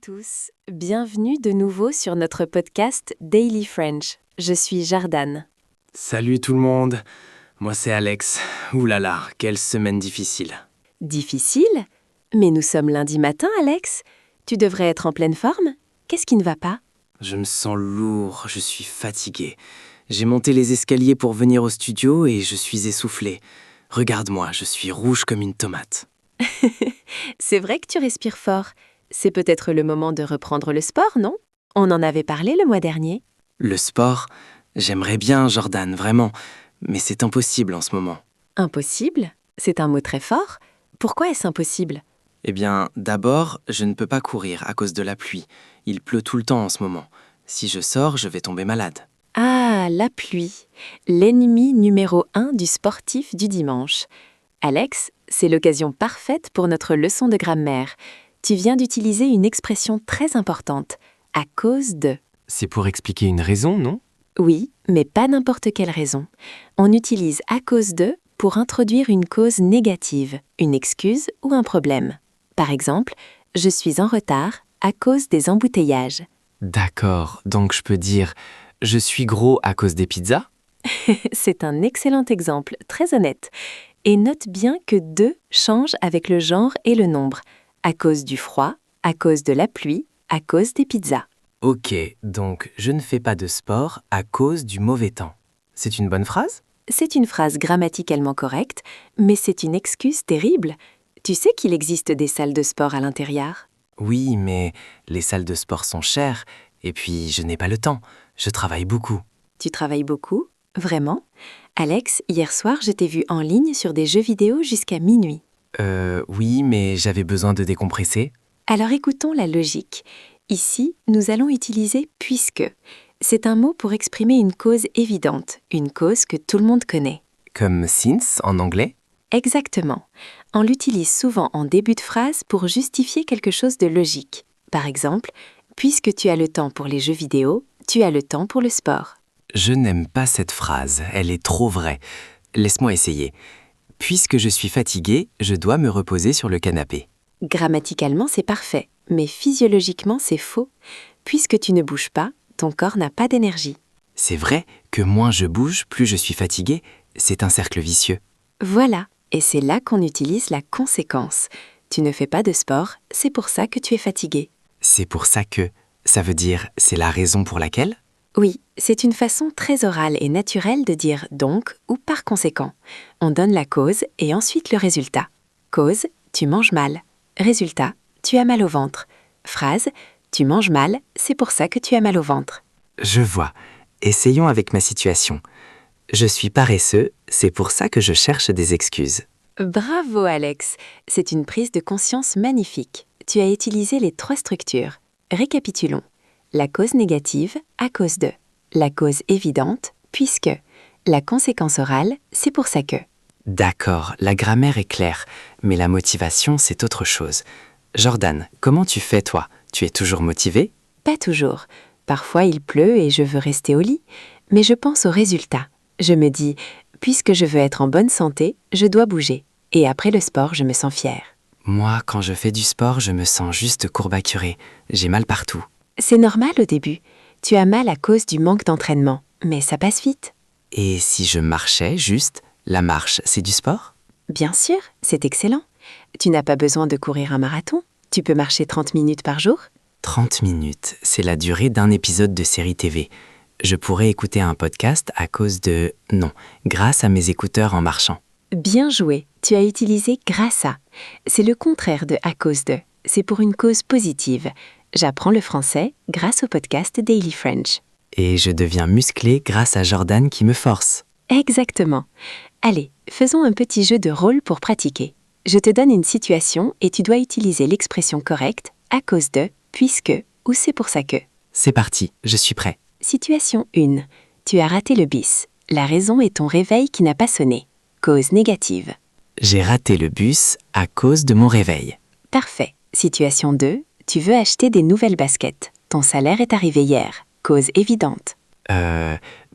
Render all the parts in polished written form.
tous, bienvenue de nouveau sur notre podcast Daily French. Je suis Jordan. Salut tout le monde, moi c'est Alex. Ouh là là, quelle semaine difficile. Difficile? Mais nous sommes lundi matin, Alex. Tu devrais être en pleine forme. Qu'est-ce qui ne va pas? Je me sens lourd, je suis fatigué. J'ai monté les escaliers pour venir au studio et je suis essoufflé. Regarde-moi, je suis rouge comme une tomate. C'est vrai que tu respires fort. C'est peut-être le moment de reprendre le sport, non? On en avait parlé le mois dernier. Le sport, j'aimerais bien Jordan, vraiment, mais c'est impossible en ce moment. Impossible? C'est un mot très fort. Pourquoi est-ce impossible? Eh bien, d'abord, je ne peux pas courir à cause de la pluie. Il pleut tout le temps en ce moment. Si je sors, je vais tomber malade. Ah, la pluie, l'ennemi numéro 1 du sportif du dimanche. Alex, c'est l'occasion parfaite pour notre leçon de grammaire. Tu viens d'utiliser une expression très importante, à cause de. C'est pour expliquer une raison, non? Oui, mais pas n'importe quelle raison. On utilise à cause de pour introduire une cause négative, une excuse ou un problème. Par exemple, je suis en retard à cause des embouteillages. D'accord, donc je peux dire « je suis gros à cause des pizzas » ? C'est un excellent exemple, très honnête. Et note bien que de change avec le genre et le nombre, à cause du froid, à cause de la pluie, à cause des pizzas. Ok, donc je ne fais pas de sport à cause du mauvais temps. C'est une bonne phrase? C'est une phrase grammaticalement correcte, mais c'est une excuse terrible. Tu sais qu'il existe des salles de sport à l'intérieur? Oui, mais les salles de sport sont chères, et puis je n'ai pas le temps. Je travaille beaucoup. Tu travailles beaucoup? Vraiment? Alex, hier soir, je t'ai vu en ligne sur des jeux vidéo jusqu'à minuit. Oui, mais j'avais besoin de décompresser. Alors écoutons la logique. Ici, nous allons utiliser « puisque ». C'est un mot pour exprimer une cause évidente, une cause que tout le monde connaît. Comme since en anglais. Exactement. On l'utilise souvent en début de phrase pour justifier quelque chose de logique. Par exemple, « puisque tu as le temps pour les jeux vidéo, tu as le temps pour le sport ». Je n'aime pas cette phrase, elle est trop vraie. Laisse-moi essayer. Puisque je suis fatigué, je dois me reposer sur le canapé. Grammaticalement, c'est parfait, mais physiologiquement, c'est faux. Puisque tu ne bouges pas, ton corps n'a pas d'énergie. C'est vrai que moins je bouge, plus je suis fatigué. C'est un cercle vicieux. Voilà, et c'est là qu'on utilise la conséquence. Tu ne fais pas de sport, c'est pour ça que tu es fatigué. C'est pour ça que... Ça veut dire c'est la raison pour laquelle? Oui, c'est une façon très orale et naturelle de dire donc ou par conséquent. On donne la cause et ensuite le résultat. Cause, tu manges mal. Résultat, tu as mal au ventre. Phrase, tu manges mal, c'est pour ça que tu as mal au ventre. Je vois. Essayons avec ma situation. Je suis paresseux, c'est pour ça que je cherche des excuses. Bravo Alex, c'est une prise de conscience magnifique. Tu as utilisé les 3 structures. Récapitulons. La cause négative, à cause de. La cause évidente, puisque. La conséquence orale, c'est pour ça que. D'accord, la grammaire est claire, mais la motivation, c'est autre chose. Jordan, comment tu fais toi? Tu es toujours motivé? Pas toujours. Parfois il pleut et je veux rester au lit, mais je pense au résultat. Je me dis, puisque je veux être en bonne santé, je dois bouger. Et après le sport, je me sens fière. Moi, quand je fais du sport, je me sens juste courbaturé. J'ai mal partout. C'est normal au début. Tu as mal à cause du manque d'entraînement, mais ça passe vite. Et si je marchais juste, la marche, c'est du sport? Bien sûr, c'est excellent. Tu n'as pas besoin de courir un marathon. Tu peux marcher 30 minutes par jour. 30 minutes, c'est la durée d'un épisode de série TV. Je pourrais écouter un podcast à cause de... Non, grâce à mes écouteurs en marchant. Bien joué, tu as utilisé grâce à. C'est le contraire de à cause de. C'est pour une cause positive. J'apprends le français grâce au podcast Daily French. Et je deviens musclé grâce à Jordan qui me force. Exactement. Allez, faisons un petit jeu de rôle pour pratiquer. Je te donne une situation et tu dois utiliser l'expression correcte à cause de, puisque ou c'est pour ça que. C'est parti, je suis prêt. Situation 1. Tu as raté le bus. La raison est ton réveil qui n'a pas sonné. Cause négative. J'ai raté le bus à cause de mon réveil. Parfait. Situation 2. Tu veux acheter des nouvelles baskets. Ton salaire est arrivé hier. Cause évidente.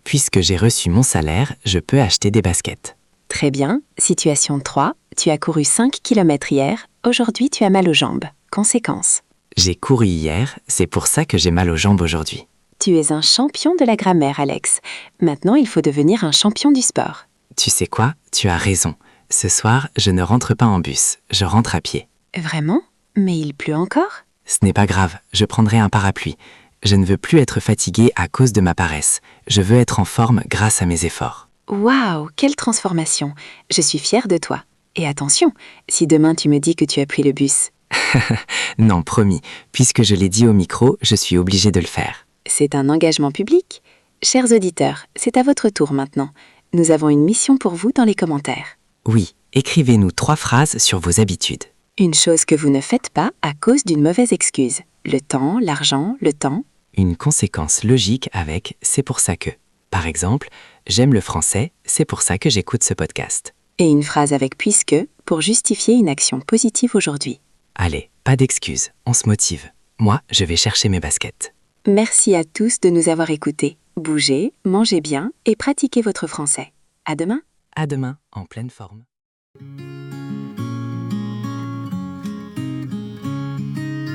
Puisque j'ai reçu mon salaire, je peux acheter des baskets. Très bien. Situation 3. Tu as couru 5 km hier. Aujourd'hui, tu as mal aux jambes. Conséquence. J'ai couru hier, c'est pour ça que j'ai mal aux jambes aujourd'hui. Tu es un champion de la grammaire, Alex. Maintenant, il faut devenir un champion du sport. Tu sais quoi? Tu as raison. Ce soir, je ne rentre pas en bus, je rentre à pied. Vraiment? Mais il pleut encore? Ce n'est pas grave, je prendrai un parapluie. Je ne veux plus être fatigué à cause de ma paresse. Je veux être en forme grâce à mes efforts. Waouh, quelle transformation! Je suis fière de toi. Et attention, si demain tu me dis que tu as pris le bus. Non, promis, puisque je l'ai dit au micro, je suis obligé de le faire. C'est un engagement public. Chers auditeurs, c'est à votre tour maintenant. Nous avons une mission pour vous dans les commentaires. Oui, écrivez-nous 3 phrases sur vos habitudes. Une chose que vous ne faites pas à cause d'une mauvaise excuse. Le temps, l'argent, le temps. Une conséquence logique avec « c'est pour ça que ». Par exemple, j'aime le français, c'est pour ça que j'écoute ce podcast. Et une phrase avec puisque pour justifier une action positive aujourd'hui. Allez, pas d'excuses, on se motive. Moi, je vais chercher mes baskets. Merci à tous de nous avoir écoutés. Bougez, mangez bien et pratiquez votre français. À demain! À demain, en pleine forme.